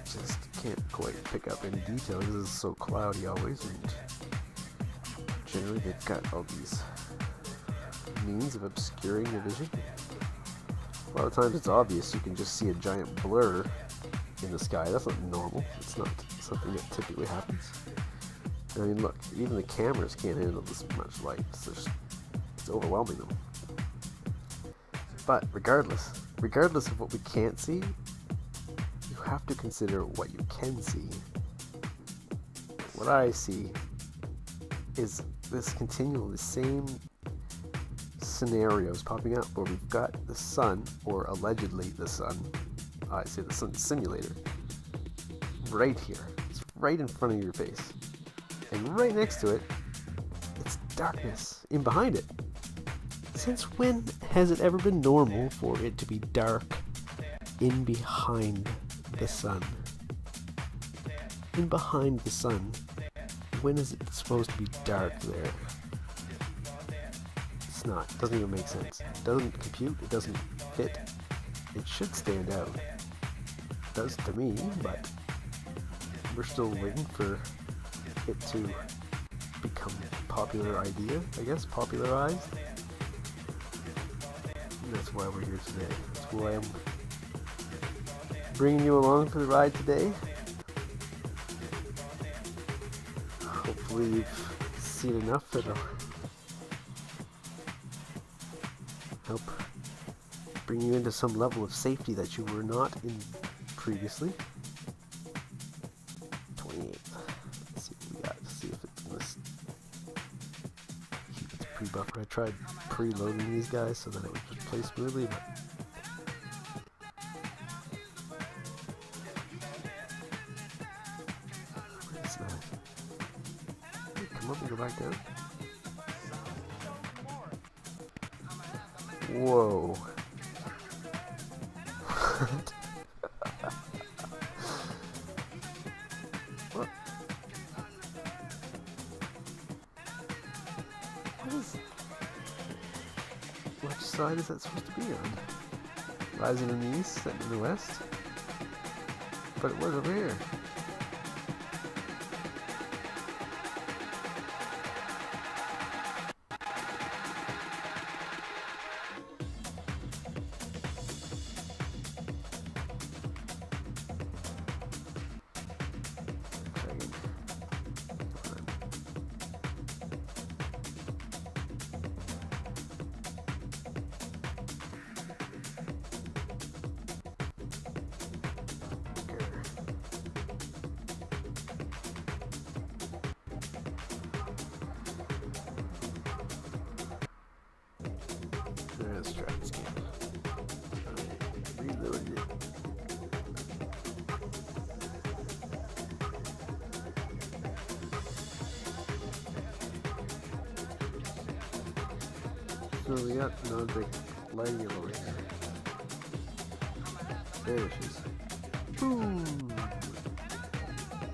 just can't quite pick up any detail because it's so cloudy always, and generally they've got all these means of obscuring the vision. A lot of times it's obvious, you can just see a giant blur in the sky. That's not normal. It's not something that typically happens. I mean, look, even the cameras can't handle this much light. It's overwhelming them. But regardless of what we can't see, you have to consider what you can see. What I see is the same scenarios popping up where we've got the sun, or allegedly the sun, I say the sun simulator, right here. It's right in front of your face. And right next to it, it's darkness in behind it. Since when has it ever been normal for it to be dark in behind the sun? In behind the sun, when is it supposed to be dark there? It's not. It doesn't even make sense. It doesn't compute. It doesn't fit. It should stand out. It does to me, but we're still waiting for it to become a popular idea, I guess, popularized. And that's why we're here today. That's why I'm bringing you along for the ride today. Hopefully you've seen enough that'll help bring you into some level of safety that you were not in previously. 28th. Let's see what we got. Let's see if it's in this. Keep it pre-buffer. I tried pre-loading these guys so that it would just play smoothly, but up and go back down. Whoa. What? What is... Which side is that supposed to be on? Rising in the east, setting in the west? But it was over here. Let's try this game. Reload it. So we got another big lady over here. There she is. Boom!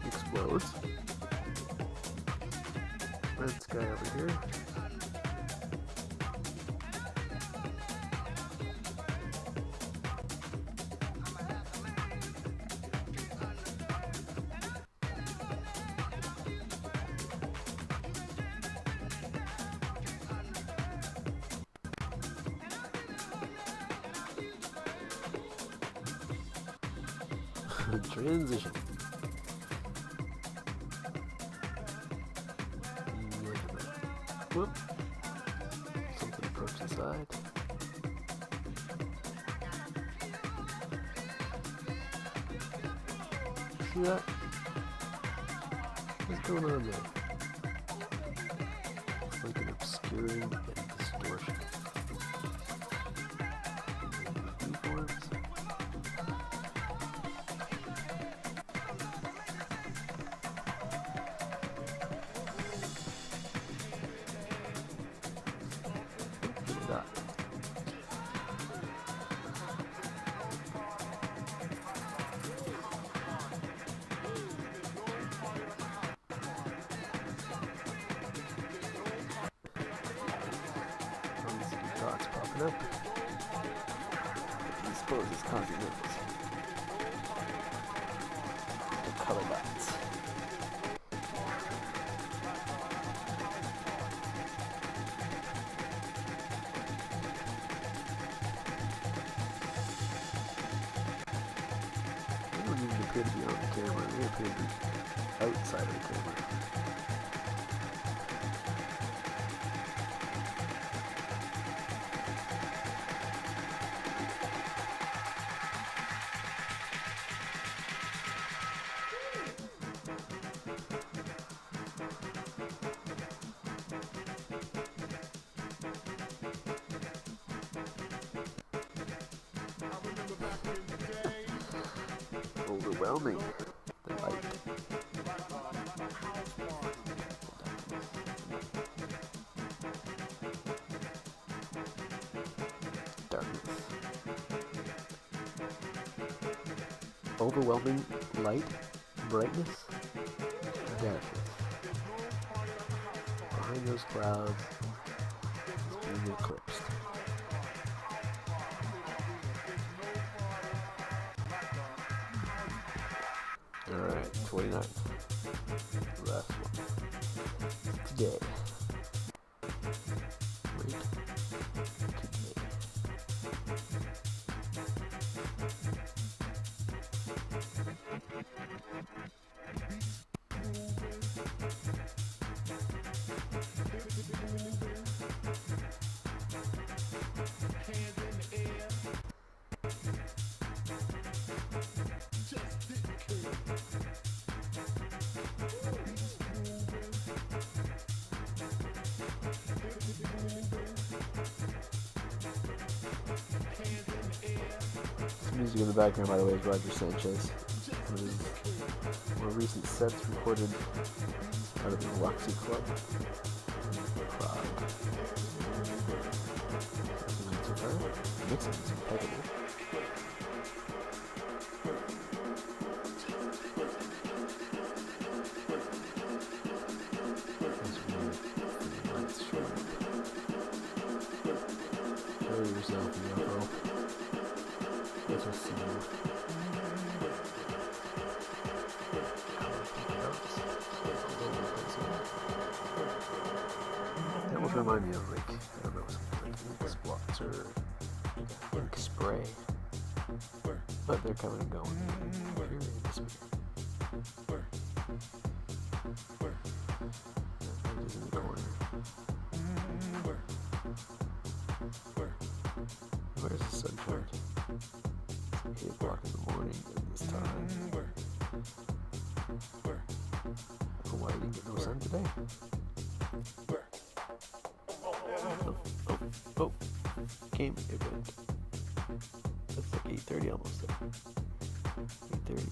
Explodes. Red sky over here. Transition. Look at that. Whoop. Something approached the side. See that? What's going on there? It's like an obscuring and distortion. Viewforms. Dots popping up. I suppose it's continentals. The color dots. They don't even appear to be on the camera. They appear to be outside of the camera. Overwhelming. The light. Darkness. Overwhelming light, brightness, darkness. Behind those clouds, it's being eclipsed. Alright, 29. Last one. Today. Wait. Today. Music in the background, by the way, is Roger Sanchez. One more recent sets recorded out of the Lapse Club. Prague. Mixing is impeccable. Show yourself, UFO. Let's just see. That almost remind me of, like, I don't know, something like ink spots or ink spray. But they're coming and going. Here they disappear. That is in the corner. Where's the sunshine? It's 8 o'clock in the morning at this time. Why didn't get no sun today? Oh, game event. That's like 8:30 almost there. 8:30.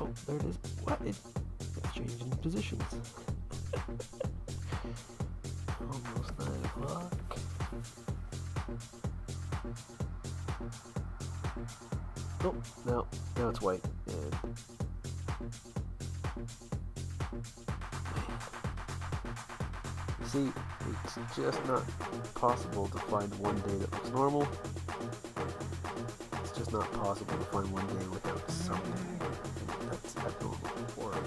Oh, there it is. What? It's changing positions. Almost 9 o'clock. Oh, now it's white. And see, it's just not possible to find one day that looks normal. It's just not possible to find one day without something that's abnormal. Or at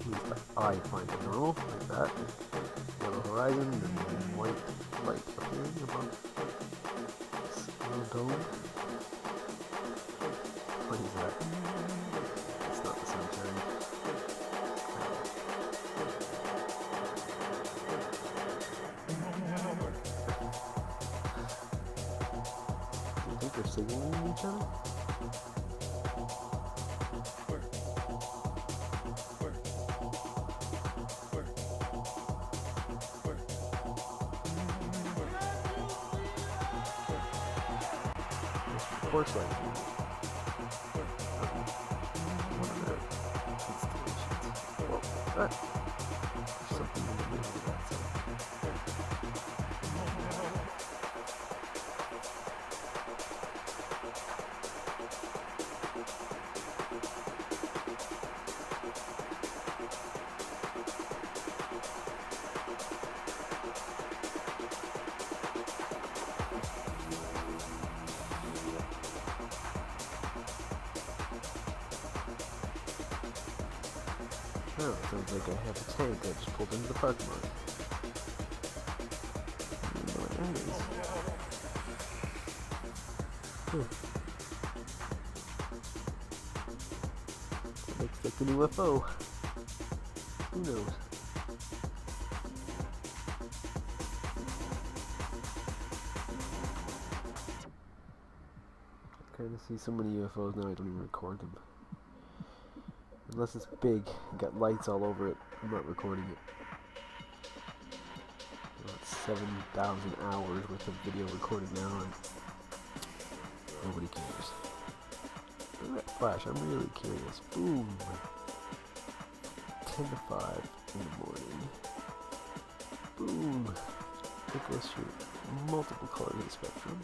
least I find it normal, like that. Yellow horizon, and then white light appearing above this little dome. What is that? It's not the sunshine. I think they're signaling each other? Of course, like one of their installations. Well, there's something in the middle of that. Oh, it sounds like I have a tank I just pulled into the parking lot. I don't know what that is. It looks like an UFO. Who knows? I kind of see so many UFOs now I don't even record them. Unless it's big and got lights all over it, I'm not recording it. About 7,000 hours worth of video recorded now, and nobody cares. Look at that flash, I'm really curious. Boom! 10 to 5 in the morning. Boom! It goes through multiple colors of the spectrum.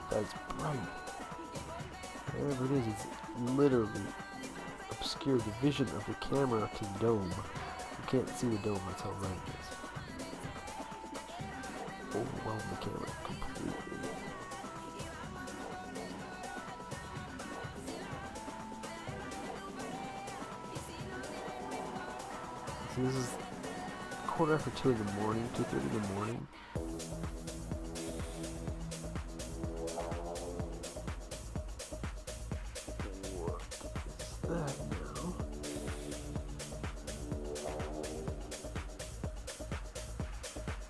That's bright. Whatever it is, it's literally obscured the vision of the camera to the dome. You can't see the dome, that's how bright it is. Overwhelmed the camera completely. So this is 2:45 in the morning, 2:30 in the morning. That now.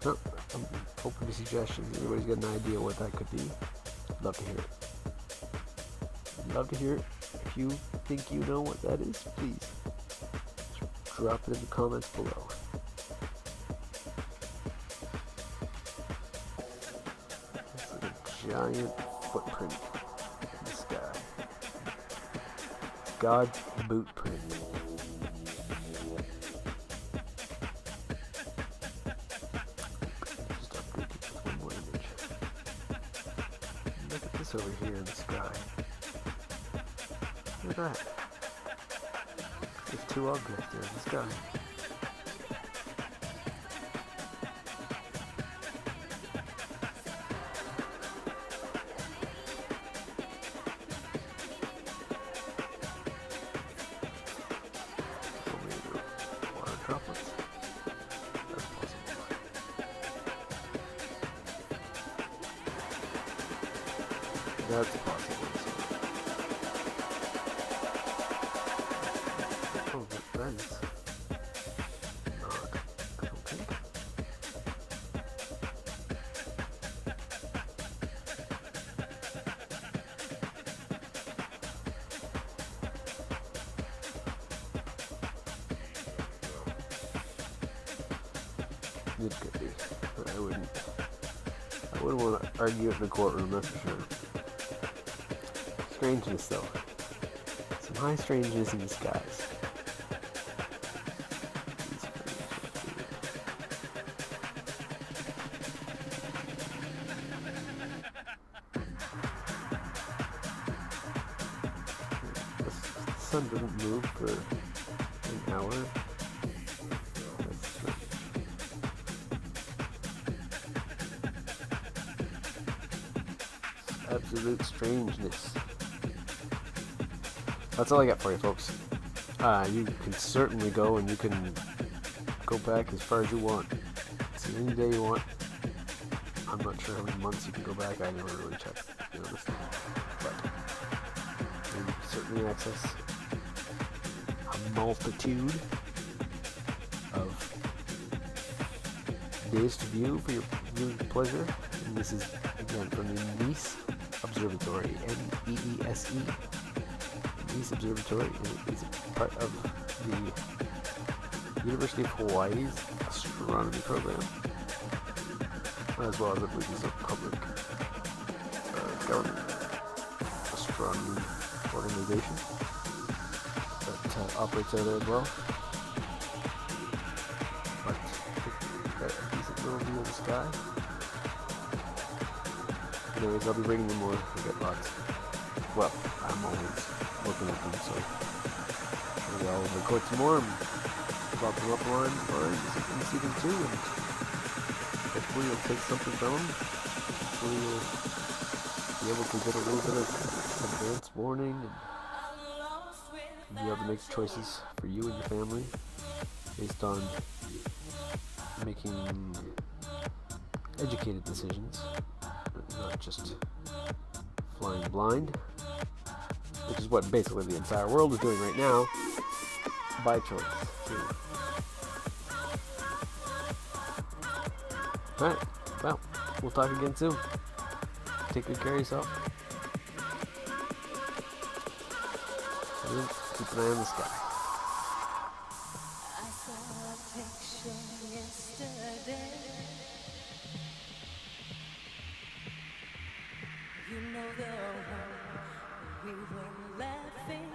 Oh, I'm open to suggestions. Everybody's got an idea what that could be. Love to hear it. Love to hear it. If you think you know what that is, please drop it in the comments below. This little giant footprint in the sky. God's boot print. Just update it with one more image. Look at this over here in the sky. Look at that. There's two objects there in the sky. Water droplets. That's possible. That's possible. Oh, that is not, I don't think. It could be, but I wouldn't want to argue it in the courtroom, that's for sure. Strangeness, though. Some high strangeness in the skies. The sun doesn't move for an hour. That's strange. Absolute strangeness. That's all I got for you, folks. You can certainly go and you can go back as far as you want. See any day you want. I'm not sure how many months you can go back. I never really checked, to be honest. But you can certainly access a multitude of days to view for your viewing pleasure. And this is, again, from the MEES Observatory, MEESE. MEES Observatory is part of the University of Hawaii's astronomy program, as well as I believe it's a public government astronomy organization that operates out there as well. But got a decent little view of the sky. Anyways, I'll be bringing you more. We got lots. Well, I'm always looking at them, so maybe I'll record some more and drop them up on in season 2, and hopefully you'll take something from them. Hopefully you'll be able to get a little bit of advance warning and be able to make choices for you and your family based on making educated decisions, not just flying blind, which is what basically the entire world is doing right now, by choice. Alright, well, we'll talk again soon. Take good care of yourself. And keep an eye on the sky. I saw a picture yesterday. You know the one we were laughing